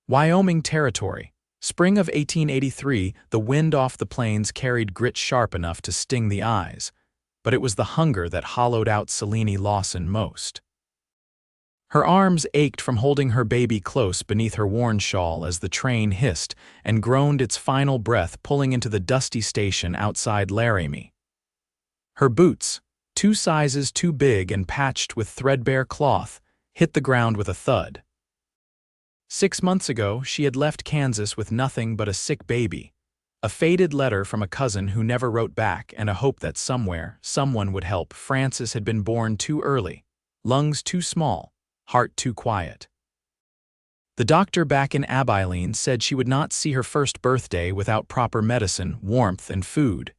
Wyoming Territory. Spring of 1883, the wind off the plains carried grit sharp enough to sting the eyes, but it was the hunger that hollowed out Selene Lawson most. Her arms ached from holding her baby close beneath her worn shawl as the train hissed and groaned its final breath pulling into the dusty station outside Laramie. Her boots, 2 sizes too big and patched with threadbare cloth, hit the ground with a thud. 6 months ago, she had left Kansas with nothing but a sick baby, a faded letter from a cousin who never wrote back, and a hope that somewhere, someone would help. Frances had been born too early, lungs too small, heart too quiet. The doctor back in Abilene said she would not see her first birthday without proper medicine, warmth, and food.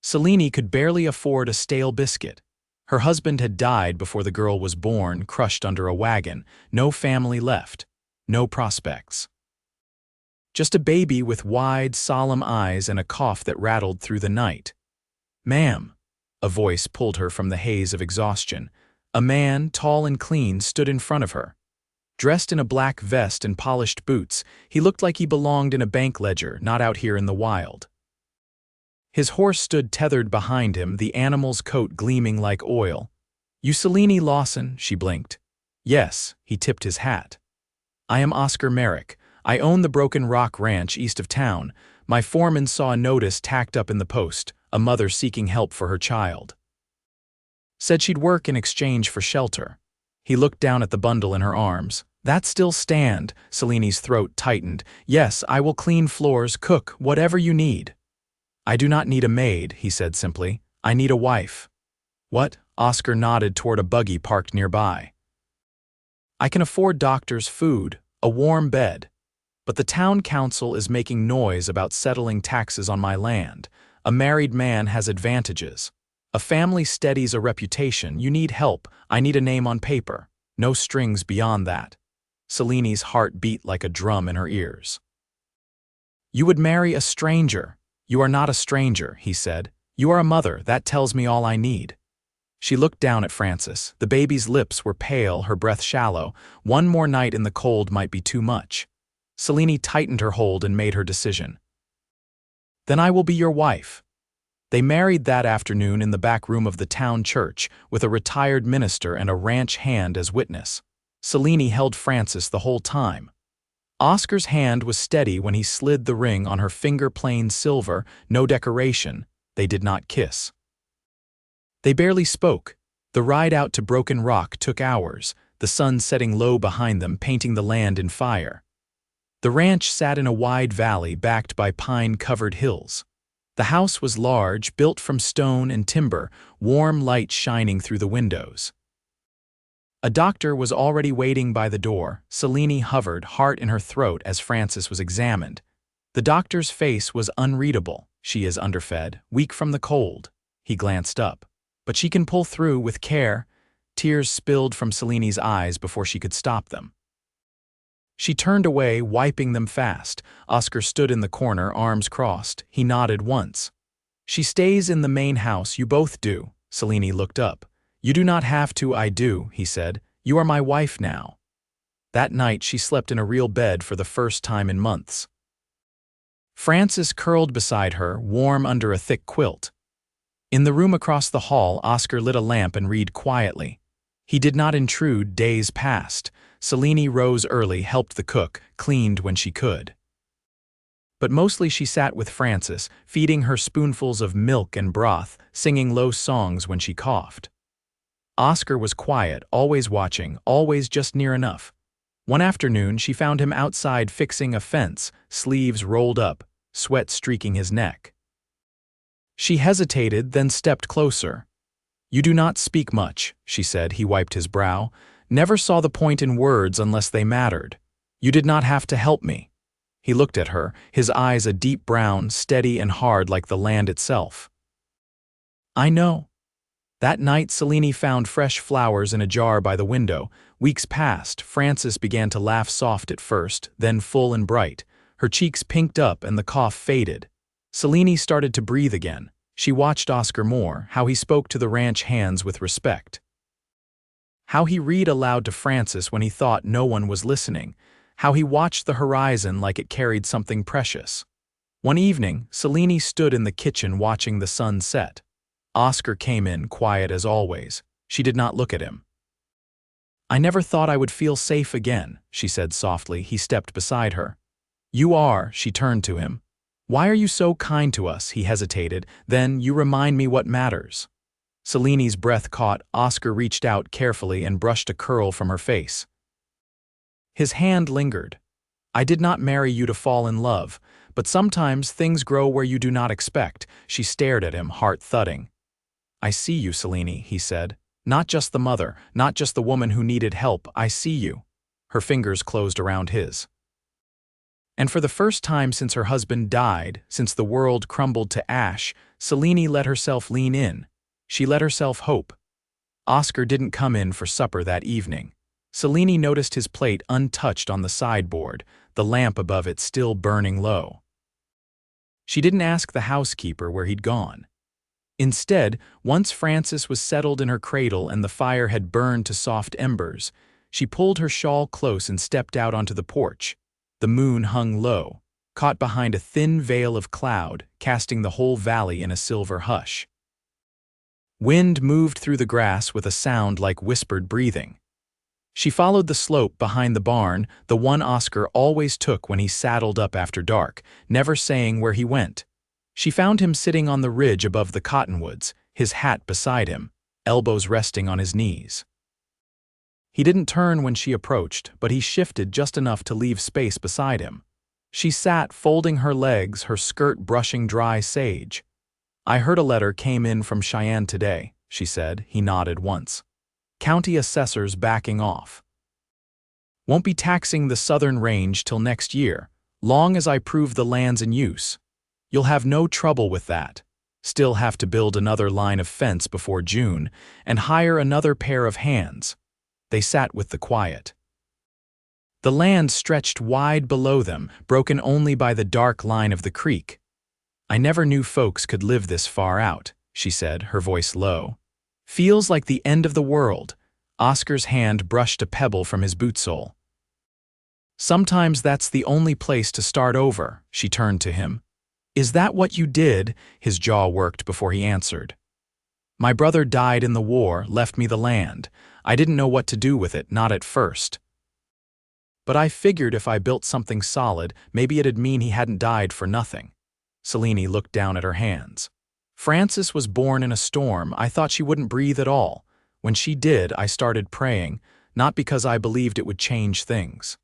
Selene could barely afford a stale biscuit. Her husband had died before the girl was born, crushed under a wagon, no family left. No prospects. Just a baby with wide, solemn eyes and a cough that rattled through the night. "Ma'am," a voice pulled her from the haze of exhaustion. A man, tall and clean, stood in front of her. Dressed in a black vest and polished boots, he looked like he belonged in a bank ledger, not out here in the wild. His horse stood tethered behind him, the animal's coat gleaming like oil. "You Selene Lawson?" She blinked. "Yes," he tipped his hat. "I am Oscar Merrick. I own the Broken Rock Ranch east of town. My foreman saw a notice tacked up in the post, a mother seeking help for her child. Said she'd work in exchange for shelter." He looked down at the bundle in her arms. "That still stand?" Selene's throat tightened. "Yes, I will clean floors, cook, whatever you need." "I do not need a maid," he said simply. "I need a wife." "What?" Oscar nodded toward a buggy parked nearby. "I can afford doctors, food, a warm bed. But the town council is making noise about settling taxes on my land. A married man has advantages. A family steadies a reputation. You need help. I need a name on paper. No strings beyond that." Selene's heart beat like a drum in her ears. "You would marry a stranger." "You are not a stranger," he said. "You are a mother. That tells me all I need." She looked down at Frances. The baby's lips were pale, her breath shallow. One more night in the cold might be too much. Selene tightened her hold and made her decision. "Then I will be your wife." They married that afternoon in the back room of the town church, with a retired minister and a ranch hand as witness. Selene held Frances the whole time. Oscar's hand was steady when he slid the ring on her finger, plain silver, no decoration. They did not kiss. They barely spoke. The ride out to Broken Rock took hours, the sun setting low behind them, painting the land in fire. The ranch sat in a wide valley backed by pine-covered hills. The house was large, built from stone and timber, warm light shining through the windows. A doctor was already waiting by the door. Selene hovered, heart in her throat, as Frances was examined. The doctor's face was unreadable. "She is underfed, weak from the cold." He glanced up. "But she can pull through with care." Tears spilled from Selene's eyes before she could stop them. She turned away, wiping them fast. Oscar stood in the corner, arms crossed. He nodded once. "She stays in the main house, you both do." Selene looked up. "You do not have to, I do," he said. "You are my wife now." That night she slept in a real bed for the first time in months. Frances curled beside her, warm under a thick quilt. In the room across the hall, Oscar lit a lamp and read quietly. He did not intrude. Days passed. Selene rose early, helped the cook, cleaned when she could. But mostly she sat with Frances, feeding her spoonfuls of milk and broth, singing low songs when she coughed. Oscar was quiet, always watching, always just near enough. One afternoon she found him outside fixing a fence, sleeves rolled up, sweat streaking his neck. She hesitated, then stepped closer. "You do not speak much," she said. He wiped his brow. "Never saw the point in words unless they mattered. You did not have to help me." He looked at her, his eyes a deep brown, steady and hard like the land itself. "I know." That night Selene found fresh flowers in a jar by the window. Weeks passed. Frances began to laugh, soft at first, then full and bright. Her cheeks pinked up and the cough faded. Selene started to breathe again. She watched Oscar more, how he spoke to the ranch hands with respect. How he read aloud to Frances when he thought no one was listening. how he watched the horizon like it carried something precious. One evening, Selene stood in the kitchen watching the sun set. Oscar came in, quiet as always. She did not look at him. "I never thought I would feel safe again," she said softly. He stepped beside her. "You are," she turned to him. "Why are you so kind to us?" He hesitated. "Then you remind me what matters." Selene's breath caught. Oscar reached out carefully and brushed a curl from her face. His hand lingered. "I did not marry you to fall in love, but sometimes things grow where you do not expect." She stared at him, heart thudding. "I see you, Selene," he said. "Not just the mother, not just the woman who needed help. I see you." Her fingers closed around his. And for the first time since her husband died, since the world crumbled to ash, Selene let herself lean in. She let herself hope. Oscar didn't come in for supper that evening. Selene noticed his plate untouched on the sideboard, the lamp above it still burning low. She didn't ask the housekeeper where he'd gone. Instead, once Frances was settled in her cradle and the fire had burned to soft embers, she pulled her shawl close and stepped out onto the porch. The moon hung low, caught behind a thin veil of cloud, casting the whole valley in a silver hush. Wind moved through the grass with a sound like whispered breathing. She followed the slope behind the barn, the one Oscar always took when he saddled up after dark, never saying where he went. She found him sitting on the ridge above the cottonwoods, his hat beside him, elbows resting on his knees. He didn't turn when she approached, but he shifted just enough to leave space beside him. She sat folding her legs, her skirt brushing dry sage. "I heard a letter came in from Cheyenne today," she said. He nodded once. "County assessors backing off. Won't be taxing the southern range till next year, long as I prove the land's in use. You'll have no trouble with that. Still have to build another line of fence before June, and hire another pair of hands." They sat with the quiet. The land stretched wide below them, broken only by the dark line of the creek. "I never knew folks could live this far out," she said, her voice low. "Feels like the end of the world." Oscar's hand brushed a pebble from his boot sole. "Sometimes that's the only place to start over," she turned to him. "Is that what you did?" His jaw worked before he answered. "My brother died in the war, left me the land. I didn't know what to do with it, not at first. But I figured if I built something solid, maybe it'd mean he hadn't died for nothing." Selene looked down at her hands. "Frances was born in a storm. I thought she wouldn't breathe at all. When she did, I started praying, not because I believed it would change things,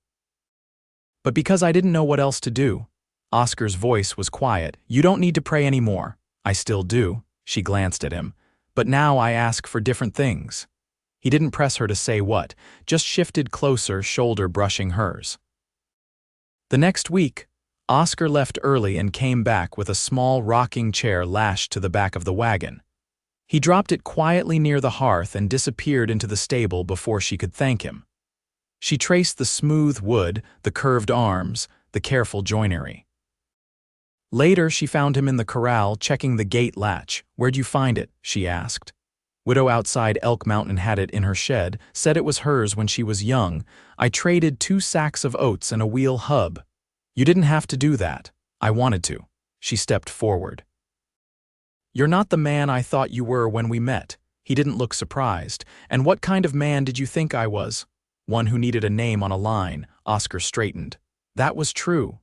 but because I didn't know what else to do." Oscar's voice was quiet. "You don't need to pray anymore." "I still do." She glanced at him. "But now I ask for different things." He didn't press her to say what, just shifted closer, shoulder brushing hers. The next week, Oscar left early and came back with a small rocking chair lashed to the back of the wagon. He dropped it quietly near the hearth and disappeared into the stable before she could thank him. She traced the smooth wood, the curved arms, the careful joinery. Later, she found him in the corral, checking the gate latch. "Where'd you find it?" she asked. "Widow outside Elk Mountain had it in her shed, said it was hers when she was young. I traded 2 sacks of oats and a wheel hub." "You didn't have to do that." "I wanted to." She stepped forward. "You're not the man I thought you were when we met." He didn't look surprised. "And what kind of man did you think I was?" "One who needed a name on a line." Oscar straightened. "That was true."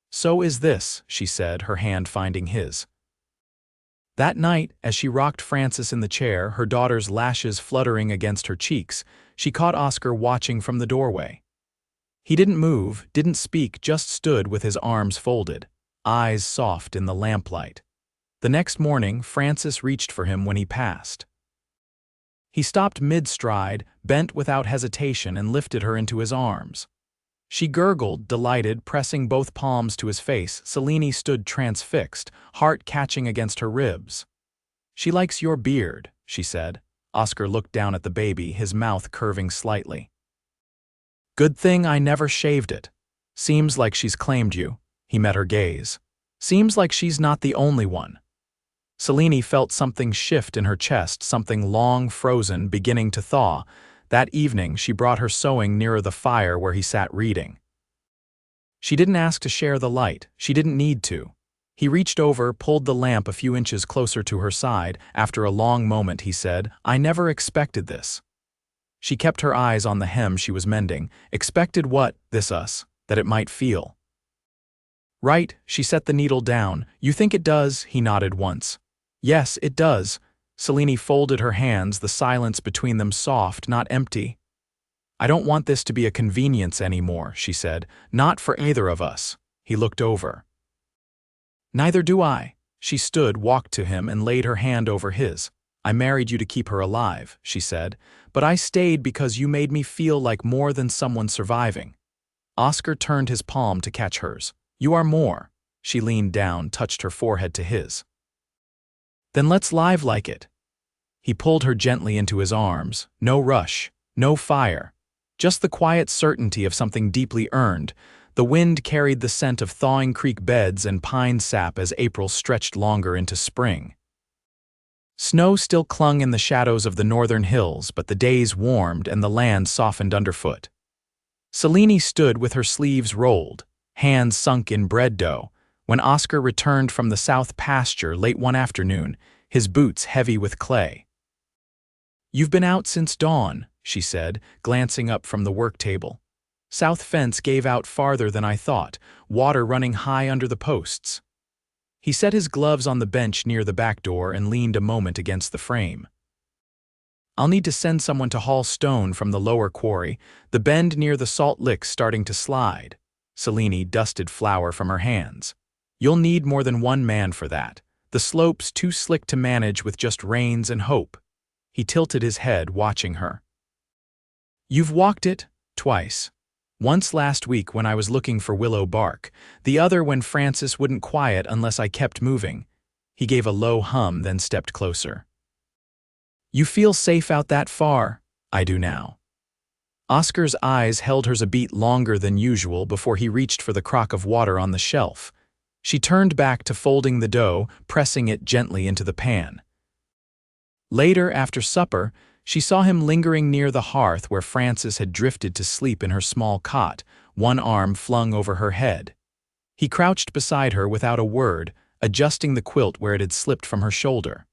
"So is this," she said, her hand finding his. That night, as she rocked Frances in the chair, her daughter's lashes fluttering against her cheeks, she caught Oscar watching from the doorway. He didn't move, didn't speak, just stood with his arms folded, eyes soft in the lamplight. The next morning, Frances reached for him when he passed. He stopped mid-stride, bent without hesitation, and lifted her into his arms. She gurgled, delighted, pressing both palms to his face. Selene stood transfixed, heart catching against her ribs. "She likes your beard," she said. Oscar looked down at the baby, his mouth curving slightly. "Good thing I never shaved it. Seems like she's claimed you." He met her gaze. "Seems like she's not the only one." Selene felt something shift in her chest, something long frozen, beginning to thaw. That evening, she brought her sewing nearer the fire where he sat reading. She didn't ask to share the light. She didn't need to. He reached over, pulled the lamp a few inches closer to her side. After a long moment, he said, "I never expected this." She kept her eyes on the hem she was mending. Expected what, that it might feel. Right, she set the needle down. You think it does? He nodded once. Yes, it does. Selene folded her hands, the silence between them soft, not empty. I don't want this to be a convenience anymore, she said. Not for either of us. He looked over. Neither do I. She stood, walked to him, and laid her hand over his. I married you to keep her alive, she said, but I stayed because you made me feel like more than someone surviving. Oscar turned his palm to catch hers. You are more. She leaned down, touched her forehead to his. Then let's live like it. He pulled her gently into his arms. No rush, no fire. Just the quiet certainty of something deeply earned. The wind carried the scent of thawing creek beds and pine sap as April stretched longer into spring. Snow still clung in the shadows of the northern hills, but the days warmed and the land softened underfoot. Selene stood with her sleeves rolled, hands sunk in bread dough, when Oscar returned from the south pasture late one afternoon, his boots heavy with clay. You've been out since dawn, she said, glancing up from the work table. South fence gave out farther than I thought, water running high under the posts. He set his gloves on the bench near the back door and leaned a moment against the frame. I'll need to send someone to haul stone from the lower quarry, the bend near the salt licks starting to slide. Selene dusted flour from her hands. You'll need more than one man for that. The slope's too slick to manage with just reins and hope. He tilted his head, watching her. You've walked it twice. Once last week when I was looking for willow bark, the other when Francis wouldn't quiet unless I kept moving. He gave a low hum, then stepped closer. You feel safe out that far? I do now. Oscar's eyes held hers a beat longer than usual before he reached for the crock of water on the shelf. She turned back to folding the dough, pressing it gently into the pan. Later, after supper, she saw him lingering near the hearth where Frances had drifted to sleep in her small cot, one arm flung over her head. He crouched beside her without a word, adjusting the quilt where it had slipped from her shoulder.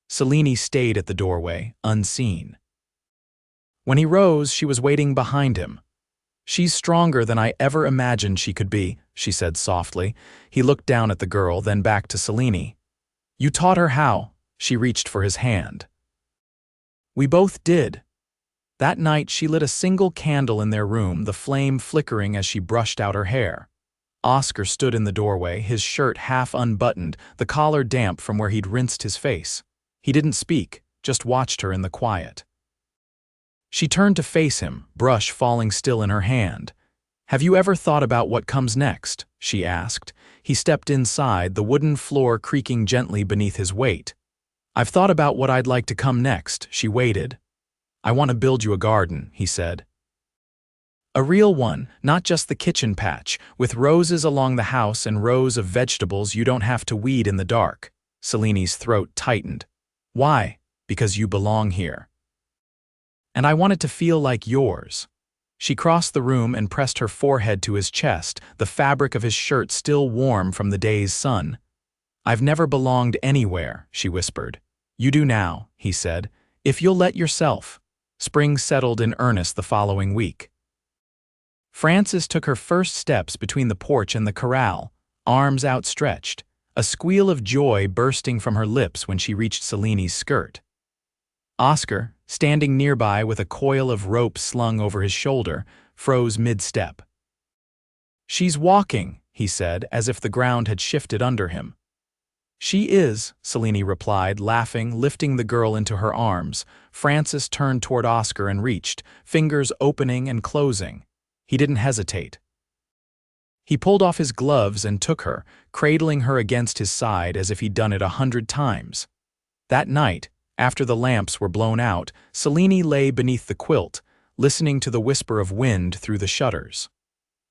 Selene stayed at the doorway, unseen. When he rose, she was waiting behind him. She's stronger than I ever imagined she could be, she said softly. He looked down at the girl, then back to Selene. You taught her how? She reached for his hand. We both did. That night she lit a single candle in their room, the flame flickering as she brushed out her hair. Oscar stood in the doorway, his shirt half unbuttoned, the collar damp from where he'd rinsed his face. He didn't speak, just watched her in the quiet. She turned to face him, brush falling still in her hand. Have you ever thought about what comes next? She asked. He stepped inside, the wooden floor creaking gently beneath his weight. I've thought about what I'd like to come next. She waited. I want to build you a garden, he said. A real one, not just the kitchen patch, with roses along the house and rows of vegetables you don't have to weed in the dark. Selene's throat tightened. Why? Because you belong here. And I want it to feel like yours. She crossed the room and pressed her forehead to his chest, the fabric of his shirt still warm from the day's sun. I've never belonged anywhere, she whispered. You do now, he said, if you'll let yourself. Spring settled in earnest the following week. Frances took her first steps between the porch and the corral, arms outstretched, a squeal of joy bursting from her lips when she reached Selene's skirt. Oscar, standing nearby with a coil of rope slung over his shoulder, froze mid-step. She's walking, he said, as if the ground had shifted under him. She is, Selene replied, laughing, lifting the girl into her arms. Frances turned toward Oscar and reached, fingers opening and closing. He didn't hesitate. He pulled off his gloves and took her, cradling her against his side as if he'd done it 100 times. That night, after the lamps were blown out, Selene lay beneath the quilt, listening to the whisper of wind through the shutters.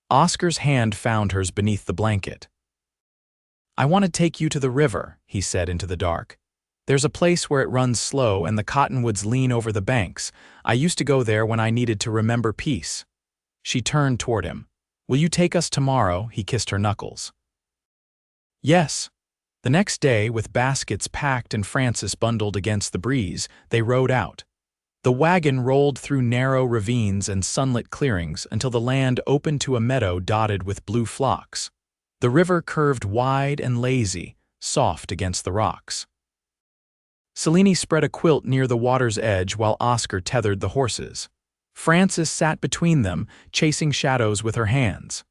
Oscar's hand found hers beneath the blanket. I want to take you to the river, he said into the dark. There's a place where it runs slow and the cottonwoods lean over the banks. I used to go there when I needed to remember peace. She turned toward him. Will you take us tomorrow?" He kissed her knuckles. Yes. The next day, with baskets packed and Francis bundled against the breeze, they rode out. The wagon rolled through narrow ravines and sunlit clearings until the land opened to a meadow dotted with blue phlox. The river curved wide and lazy, soft against the rocks. Selene spread a quilt near the water's edge while Oscar tethered the horses. Francis sat between them, chasing shadows with her hands.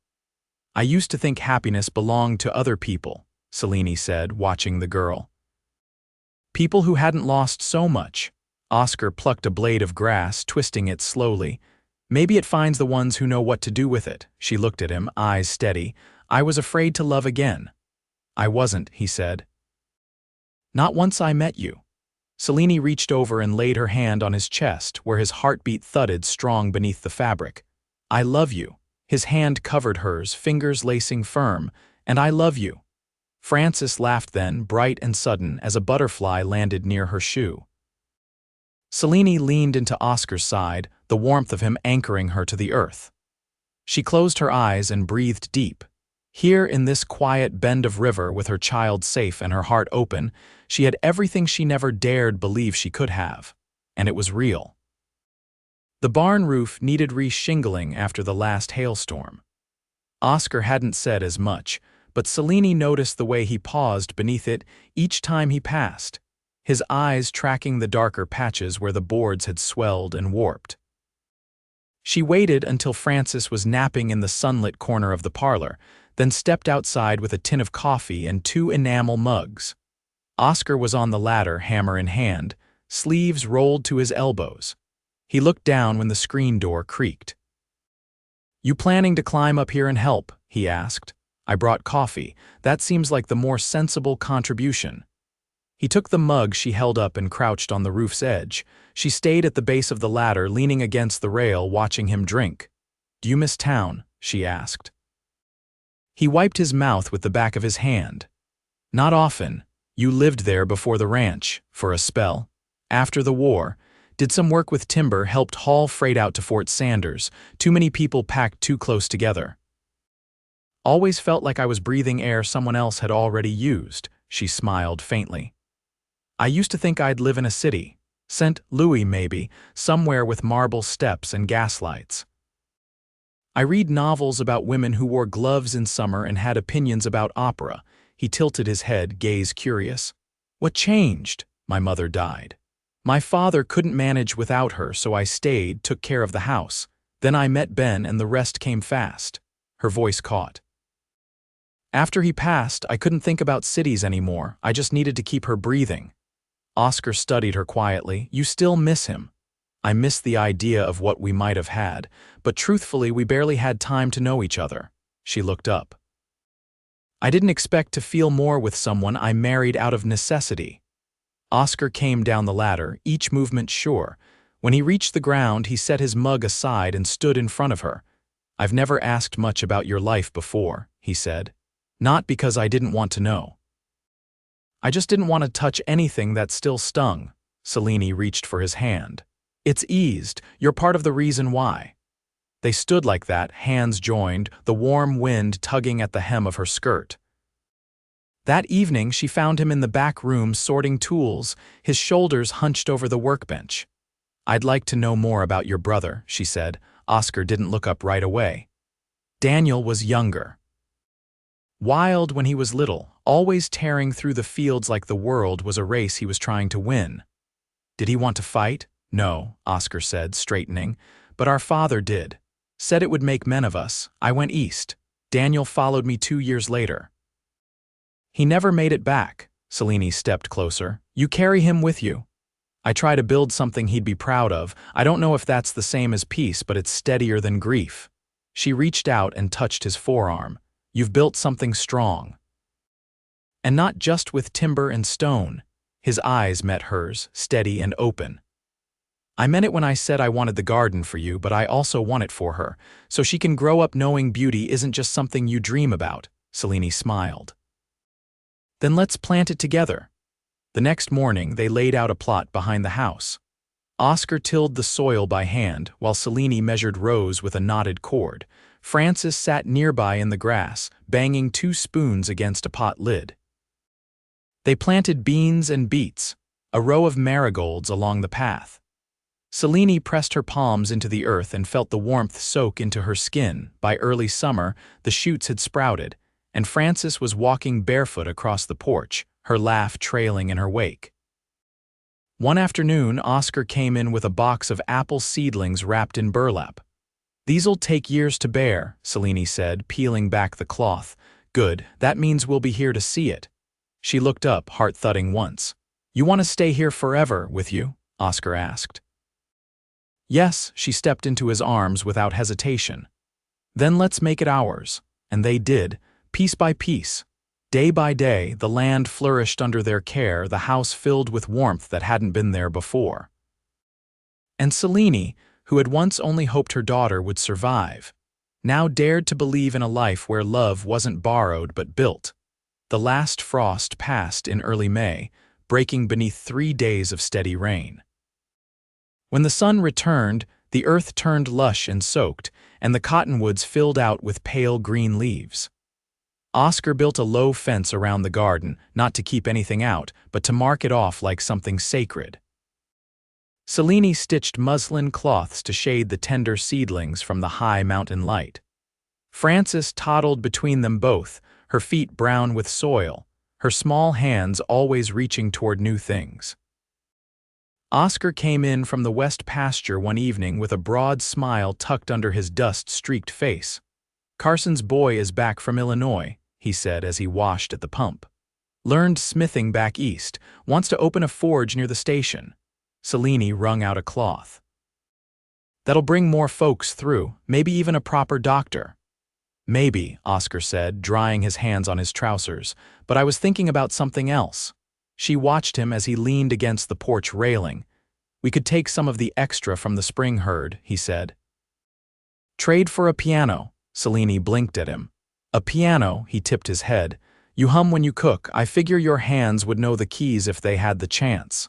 "I used to think happiness belonged to other people," Selene said, watching the girl. "People who hadn't lost so much." Oscar plucked a blade of grass, twisting it slowly. "Maybe it finds the ones who know what to do with it." She looked at him, eyes steady. "I was afraid to love again." "I wasn't," he said. "Not once I met you." Selene reached over and laid her hand on his chest, where his heartbeat thudded strong beneath the fabric. "I love you." His hand covered hers, fingers lacing firm. "And I love you." Francis laughed then, bright and sudden, as a butterfly landed near her shoe. Selene leaned into Oscar's side, the warmth of him anchoring her to the earth. She closed her eyes and breathed deep. Here in this quiet bend of river, with her child safe and her heart open, she had everything she never dared believe she could have. And it was real. The barn roof needed re-shingling after the last hailstorm. Oscar hadn't said as much, but Selene noticed the way he paused beneath it each time he passed, his eyes tracking the darker patches where the boards had swelled and warped. She waited until Francis was napping in the sunlit corner of the parlor, then stepped outside with a tin of coffee and 2 enamel mugs. Oscar was on the ladder, hammer in hand, sleeves rolled to his elbows. He looked down when the screen door creaked. "You planning to climb up here and help?" he asked. "I brought coffee. That seems like the more sensible contribution." He took the mug she held up and crouched on the roof's edge. She stayed at the base of the ladder, leaning against the rail, watching him drink. "Do you miss town?" she asked. He wiped his mouth with the back of his hand. "Not often. You lived there before the ranch, for a spell. After the war, did some work with timber, helped haul freight out to Fort Sanders. Too many people packed too close together. Always felt like I was breathing air someone else had already used," she smiled faintly. "I used to think I'd live in a city. St. Louis maybe, somewhere with marble steps and gaslights. I read novels about women who wore gloves in summer and had opinions about opera." He tilted his head, gaze curious. "What changed?" "My mother died. My father couldn't manage without her, so I stayed, took care of the house. Then I met Ben and the rest came fast." Her voice caught. "After he passed, I couldn't think about cities anymore. I just needed to keep her breathing." Oscar studied her quietly. "You still miss him?" "I miss the idea of what we might have had, but truthfully we barely had time to know each other." She looked up. "I didn't expect to feel more with someone I married out of necessity." Oscar came down the ladder, each movement sure. When he reached the ground, he set his mug aside and stood in front of her. "I've never asked much about your life before," he said. "Not because I didn't want to know. I just didn't want to touch anything that still stung." Selene reached for his hand. "It's eased. You're part of the reason why." They stood like that, hands joined, the warm wind tugging at the hem of her skirt. That evening, she found him in the back room sorting tools, his shoulders hunched over the workbench. "I'd like to know more about your brother," she said. Oscar didn't look up right away. Daniel was younger. Wild when he was little, always tearing through the fields like the world was a race he was trying to win. "Did he want to fight?" "No," Oscar said, straightening. "But our father did. Said it would make men of us. I went east. Daniel followed me 2 years later." "He never made it back." Selene stepped closer. "You carry him with you." "I try to build something he'd be proud of. I don't know if that's the same as peace, but it's steadier than grief." She reached out and touched his forearm. "You've built something strong." And not just with timber and stone. His eyes met hers, steady and open. "I meant it when I said I wanted the garden for you, but I also want it for her, so she can grow up knowing beauty isn't just something you dream about." Selene smiled. "Then let's plant it together." The next morning, they laid out a plot behind the house. Oscar tilled the soil by hand, while Selene measured rows with a knotted cord. Frances sat nearby in the grass, banging 2 spoons against a pot lid. They planted beans and beets, a row of marigolds along the path. Selene pressed her palms into the earth and felt the warmth soak into her skin. By early summer, the shoots had sprouted, and Frances was walking barefoot across the porch, her laugh trailing in her wake. One afternoon, Oscar came in with a box of apple seedlings wrapped in burlap. "These'll take years to bear," Selene said, peeling back the cloth. "Good, that means we'll be here to see it." She looked up, heart-thudding once. "You want to stay here forever, with you?" Oscar asked. "Yes," she stepped into his arms without hesitation. "Then let's make it ours." And they did, piece by piece. Day by day, the land flourished under their care, the house filled with warmth that hadn't been there before. And Selene, who had once only hoped her daughter would survive, now dared to believe in a life where love wasn't borrowed but built. The last frost passed in early May, breaking beneath 3 days of steady rain. When the sun returned, the earth turned lush and soaked, and the cottonwoods filled out with pale green leaves. Oscar built a low fence around the garden, not to keep anything out, but to mark it off like something sacred. Selene stitched muslin cloths to shade the tender seedlings from the high mountain light. Frances toddled between them both, her feet brown with soil, her small hands always reaching toward new things. Oscar came in from the west pasture one evening with a broad smile tucked under his dust-streaked face. "Carson's boy is back from Illinois," he said as he washed at the pump. "Learned smithing back east, wants to open a forge near the station." Selene wrung out a cloth. "That'll bring more folks through, maybe even a proper doctor." "Maybe," Oscar said, drying his hands on his trousers, "but I was thinking about something else." She watched him as he leaned against the porch railing. "We could take some of the extra from the spring herd," he said. "Trade for a piano." Selene blinked at him. "A piano," he tipped his head. "You hum when you cook. I figure your hands would know the keys if they had the chance."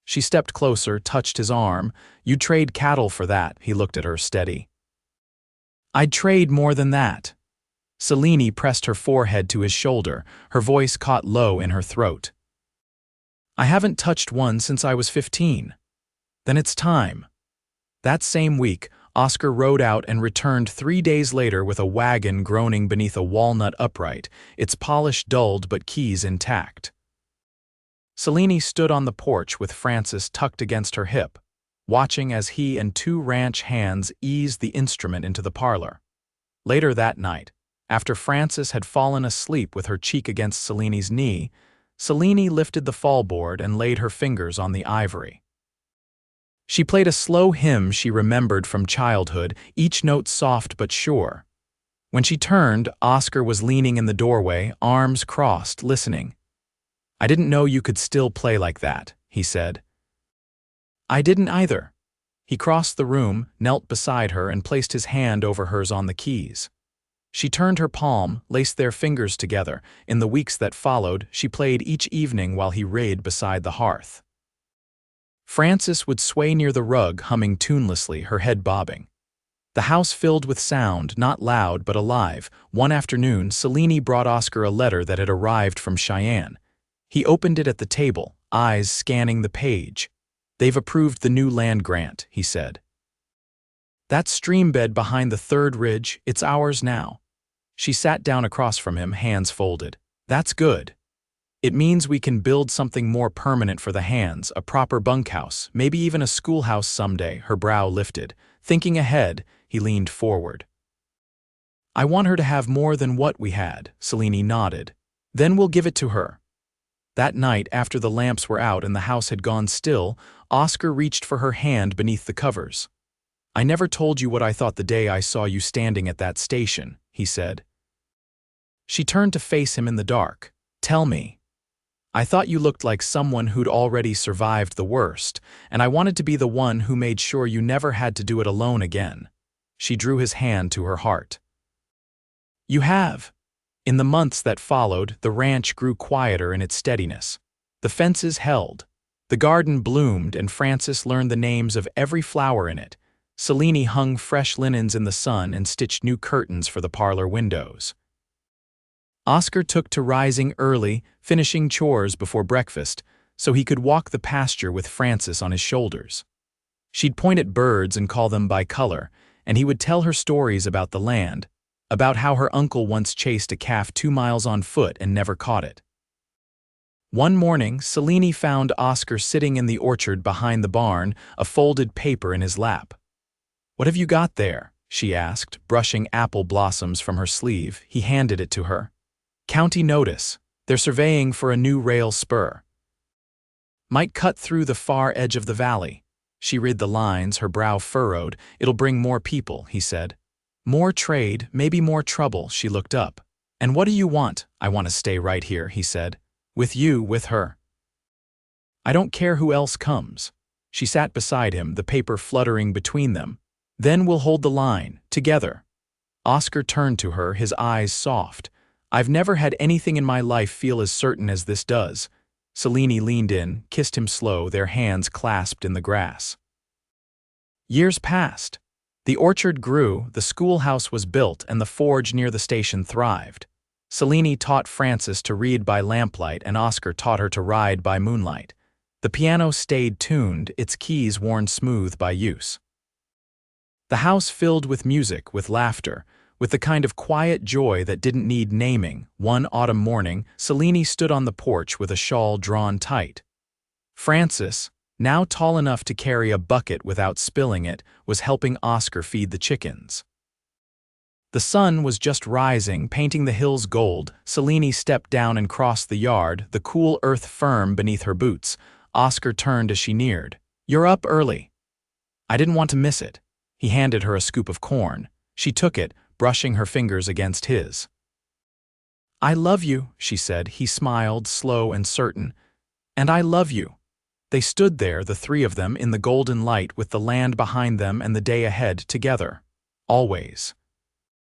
She stepped closer, touched his arm. "You'd trade cattle for that," he looked at her steady. "I'd trade more than that." Selene pressed her forehead to his shoulder, her voice caught low in her throat. "I haven't touched one since I was 15. "Then it's time." That same week, Oscar rode out and returned 3 days later with a wagon groaning beneath a walnut upright, its polish dulled but keys intact. Selene stood on the porch with Frances tucked against her hip, watching as he and 2 ranch hands eased the instrument into the parlor. Later that night, after Frances had fallen asleep with her cheek against Selene's knee, Selene lifted the fallboard and laid her fingers on the ivory. She played a slow hymn she remembered from childhood, each note soft but sure. When she turned, Oscar was leaning in the doorway, arms crossed, listening. "I didn't know you could still play like that," he said. "I didn't either." He crossed the room, knelt beside her, and placed his hand over hers on the keys. She turned her palm, laced their fingers together. In the weeks that followed, she played each evening while he rayed beside the hearth. Frances would sway near the rug, humming tunelessly, her head bobbing. The house filled with sound, not loud but alive. One afternoon, Selene brought Oscar a letter that had arrived from Cheyenne. He opened it at the table, eyes scanning the page. "They've approved the new land grant," he said. "That stream bed behind the 3rd ridge, it's ours now." She sat down across from him, hands folded. "That's good. It means we can build something more permanent for the hands, a proper bunkhouse, maybe even a schoolhouse someday." Her brow lifted. Thinking ahead, he leaned forward. "I want her to have more than what we had," Selene nodded. "Then we'll give it to her." That night, after the lamps were out and the house had gone still, Oscar reached for her hand beneath the covers. "I never told you what I thought the day I saw you standing at that station," he said. She turned to face him in the dark. "Tell me." "I thought you looked like someone who'd already survived the worst, and I wanted to be the one who made sure you never had to do it alone again." She drew his hand to her heart. "You have." In the months that followed, the ranch grew quieter in its steadiness. The fences held. The garden bloomed, and Frances learned the names of every flower in it. Selene hung fresh linens in the sun and stitched new curtains for the parlor windows. Oscar took to rising early, finishing chores before breakfast, so he could walk the pasture with Frances on his shoulders. She'd point at birds and call them by color, and he would tell her stories about the land, about how her uncle once chased a calf 2 miles on foot and never caught it. One morning, Selene found Oscar sitting in the orchard behind the barn, a folded paper in his lap. "What have you got there?" she asked, brushing apple blossoms from her sleeve. He handed it to her. "County notice. They're surveying for a new rail spur. Might cut through the far edge of the valley." She read the lines, her brow furrowed. "It'll bring more people," he said. "More trade, maybe more trouble." She looked up. "And what do you want?" "I want to stay right here," he said. "With you, with her. I don't care who else comes." She sat beside him, the paper fluttering between them. "Then we'll hold the line, together." Oscar turned to her, his eyes soft. "I've never had anything in my life feel as certain as this does." Selene leaned in, kissed him slow, their hands clasped in the grass. Years passed. The orchard grew, the schoolhouse was built, and the forge near the station thrived. Selene taught Frances to read by lamplight, and Oscar taught her to ride by moonlight. The piano stayed tuned, its keys worn smooth by use. The house filled with music, with laughter, with the kind of quiet joy that didn't need naming. One autumn morning, Selene stood on the porch with a shawl drawn tight. Frances, now tall enough to carry a bucket without spilling it, was helping Oscar feed the chickens. The sun was just rising, painting the hills gold. Selene stepped down and crossed the yard, the cool earth firm beneath her boots. Oscar turned as she neared. "You're up early." "I didn't want to miss it." He handed her a scoop of corn. She took it, brushing her fingers against his. "I love you," she said. He smiled, slow and certain. "And I love you." They stood there, the three of them, in the golden light, with the land behind them and the day ahead together. Always.